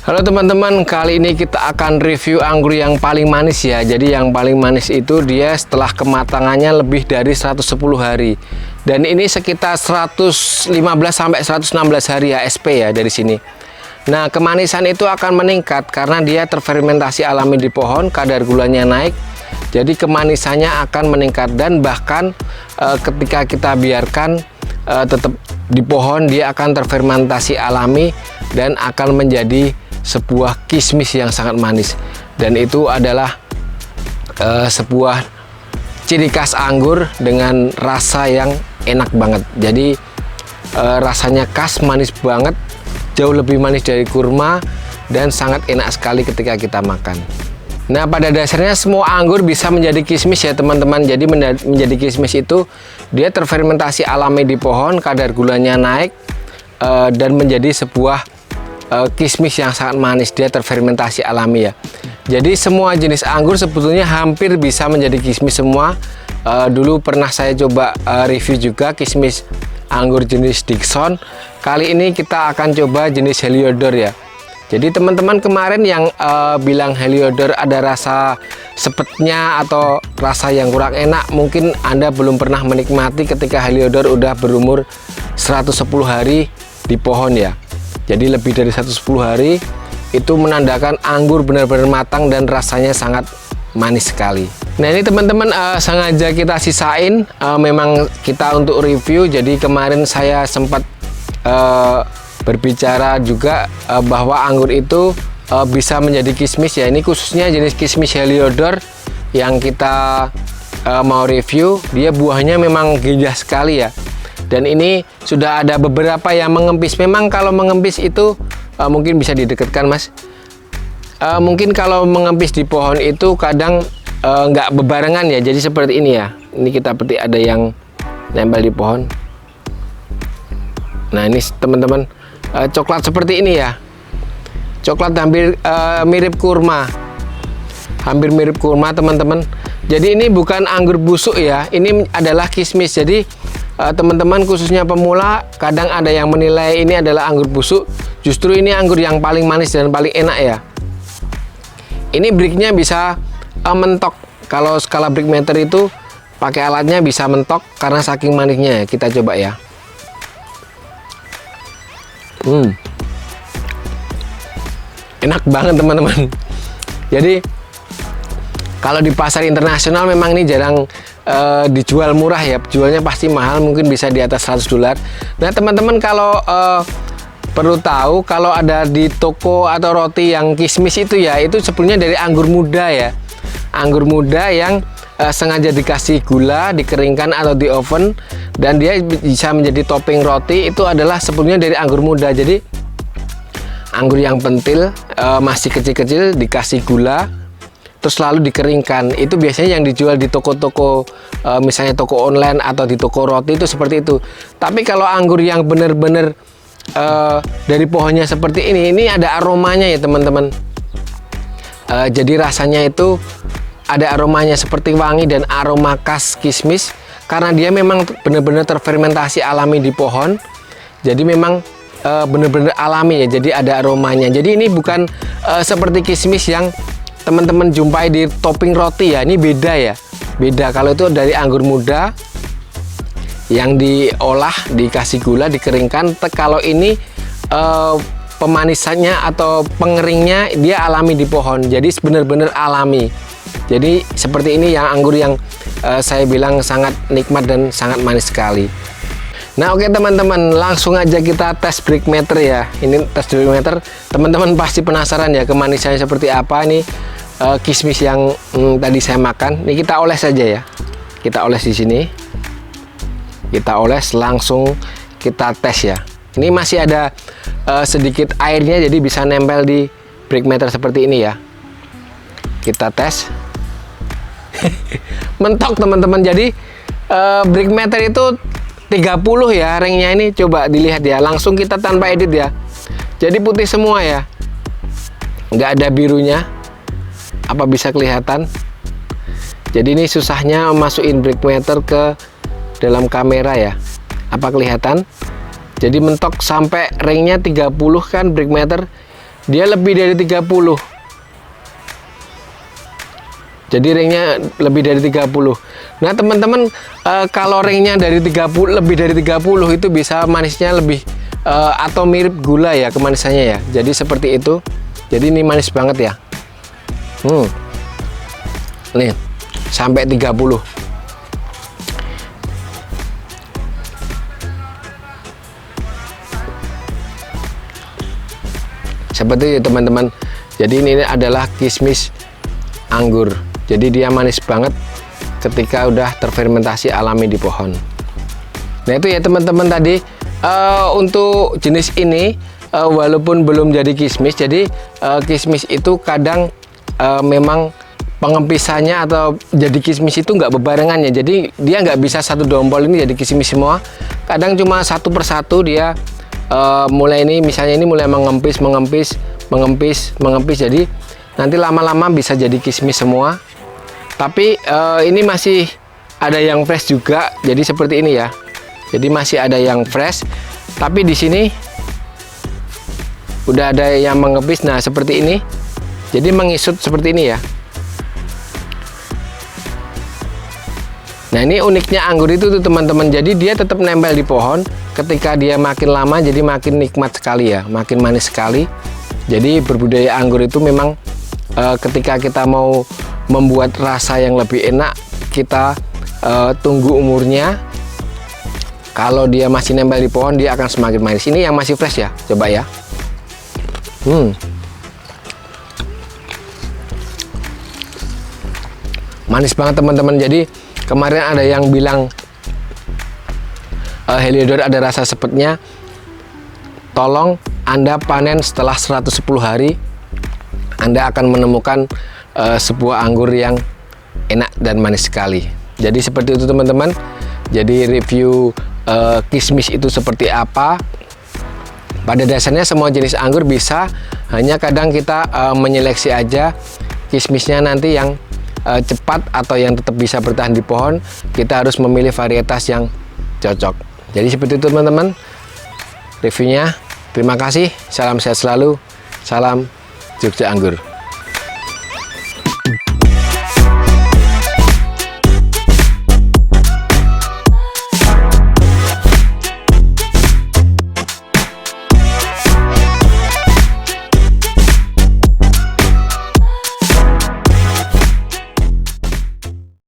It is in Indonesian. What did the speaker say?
Halo teman-teman, kali ini kita akan review anggur yang paling manis ya. Jadi yang paling manis itu dia setelah kematangannya lebih dari 110 hari. Dan ini sekitar 115 sampai 116 hari HSP ya dari sini. Nah, kemanisan itu akan meningkat karena dia terfermentasi alami di pohon, kadar gulanya naik. Jadi kemanisannya akan meningkat dan bahkan ketika kita biarkan tetap di pohon, dia akan terfermentasi alami dan akan menjadi sebuah kismis yang sangat manis. Dan itu adalah sebuah ciri khas anggur dengan rasa yang enak banget. Jadi rasanya khas, manis banget, jauh lebih manis dari kurma dan sangat enak sekali ketika kita makan. Nah, pada dasarnya semua anggur bisa menjadi kismis ya teman-teman. Jadi menjadi kismis itu dia terfermentasi alami di pohon, kadar gulanya naik dan menjadi sebuah kismis yang sangat manis. Dia terfermentasi alami ya. Jadi semua jenis anggur sebetulnya hampir bisa menjadi kismis semua. Dulu pernah saya coba review juga kismis anggur jenis Dickson. Kali ini kita akan coba jenis Heliodor ya. Jadi teman-teman kemarin yang bilang Heliodor ada rasa sepetnya atau rasa yang kurang enak, mungkin Anda belum pernah menikmati ketika Heliodor udah berumur 110 hari di pohon ya. Jadi lebih dari 110 hari itu menandakan anggur benar-benar matang dan rasanya sangat manis sekali. Nah, ini teman-teman sengaja kita sisain memang kita untuk review. Jadi kemarin saya sempat berbicara juga bahwa anggur itu bisa menjadi kismis ya. Ini khususnya jenis kismis Heliodor yang kita mau review. Dia buahnya memang gigih sekali ya. Dan ini sudah ada beberapa yang mengempis. Memang kalau mengempis itu mungkin bisa didekatkan mas. Mungkin kalau mengempis di pohon itu kadang nggak bebarengan ya. Jadi seperti ini ya. Ini kita petik ada yang nempel di pohon. Nah, ini teman-teman coklat seperti ini ya. Coklat hampir mirip kurma. Hampir mirip kurma teman-teman. Jadi ini bukan anggur busuk ya. Ini adalah kismis. Jadi teman-teman khususnya pemula kadang ada yang menilai ini adalah anggur busuk. Justru ini anggur yang paling manis dan paling enak ya. Ini breaknya bisa mentok. Kalau skala break meter itu pakai alatnya bisa mentok karena saking manisnya. Kita coba ya. Enak banget teman-teman. Jadi kalau di pasar internasional memang ini jarang dijual murah ya. Jualnya pasti mahal, mungkin bisa di atas $100. Nah teman-teman, kalau perlu tahu, kalau ada di toko atau roti yang kismis itu ya, itu sebenarnya dari anggur muda ya. Anggur muda yang sengaja dikasih gula, dikeringkan atau di oven, dan dia bisa menjadi topping roti. Itu adalah sebenarnya dari anggur muda. Jadi anggur yang pentil, masih kecil-kecil, dikasih gula, terus lalu dikeringkan. Itu biasanya yang dijual di toko-toko, misalnya toko online atau di toko roti itu seperti itu. Tapi kalau anggur yang benar-benar dari pohonnya seperti ini ada aromanya ya teman-teman. Jadi rasanya itu ada aromanya seperti wangi dan aroma khas kismis karena dia memang benar-benar terfermentasi alami di pohon. Jadi memang benar-benar alami ya. Jadi ada aromanya. Jadi ini bukan seperti kismis yang teman-teman jumpai di topping roti ya. Ini beda ya. Beda. Kalau itu dari anggur muda yang diolah, dikasih gula, dikeringkan. Kalau ini pemanisannya atau pengeringnya dia alami di pohon. Jadi benar-benar alami. Jadi seperti ini yang anggur yang saya bilang sangat nikmat dan sangat manis sekali. Nah oke teman-teman, langsung aja kita tes break meter ya. Ini tes break meter. Teman-teman pasti penasaran ya kemanisannya seperti apa. Ini kismis yang tadi saya makan. Ini kita oles saja ya. Kita oles di sini. Kita oles, langsung kita tes ya. Ini masih ada sedikit airnya, jadi bisa nempel di break meter seperti ini ya. Kita tes. Mentok teman-teman. Jadi break meter itu 30 ya ringnya ini. Coba dilihat ya. Langsung kita tanpa edit ya. Jadi putih semua ya. Nggak ada birunya. Apa bisa kelihatan? Jadi ini susahnya masukin break meter ke dalam kamera ya. Apa kelihatan? Jadi mentok sampai ringnya 30 kan break meter. dia lebih dari 30. Jadi ringnya lebih dari 30. Nah teman-teman, kalau ringnya dari 30, lebih dari 30 itu bisa manisnya lebih atau mirip gula ya kemanisannya ya. Jadi seperti itu. Jadi ini manis banget ya. Nih sampai 30. Seperti itu teman-teman. Jadi ini adalah kismis anggur. Jadi dia manis banget ketika udah terfermentasi alami di pohon. Nah itu ya teman-teman tadi untuk jenis ini walaupun belum jadi kismis. Jadi kismis itu kadang memang pengempisannya atau jadi kismis itu nggak bebarengan ya. Jadi dia nggak bisa satu dompol ini jadi kismis semua. Kadang cuma satu persatu dia mulai ini, misalnya ini mulai mengempis. Jadi nanti lama-lama bisa jadi kismis semua. Tapi ini masih ada yang fresh juga. Jadi seperti ini ya. Jadi masih ada yang fresh. Tapi di sini udah ada yang mengempis. Nah seperti ini. Jadi mengisut seperti ini ya. Nah ini uniknya anggur itu tuh teman-teman. Jadi dia tetap nempel di pohon. Ketika dia makin lama jadi makin nikmat sekali ya. Makin manis sekali. Jadi berbudidaya anggur itu memang ketika kita mau membuat rasa yang lebih enak, kita tunggu umurnya. Kalau dia masih nempel di pohon, dia akan semakin manis. Ini yang masih fresh ya, coba ya. Manis banget teman-teman. Jadi kemarin ada yang bilang Heliodor ada rasa sepetnya. Tolong Anda panen setelah 110 hari, Anda akan menemukan sebuah anggur yang enak dan manis sekali. Jadi seperti itu teman-teman. Jadi review kismis itu seperti apa. Pada dasarnya semua jenis anggur bisa, hanya kadang kita menyeleksi aja kismisnya nanti yang cepat atau yang tetap bisa bertahan di pohon. Kita harus memilih varietas yang cocok. Jadi seperti itu teman-teman reviewnya. Terima kasih, salam sehat selalu, salam Jogja Anggur.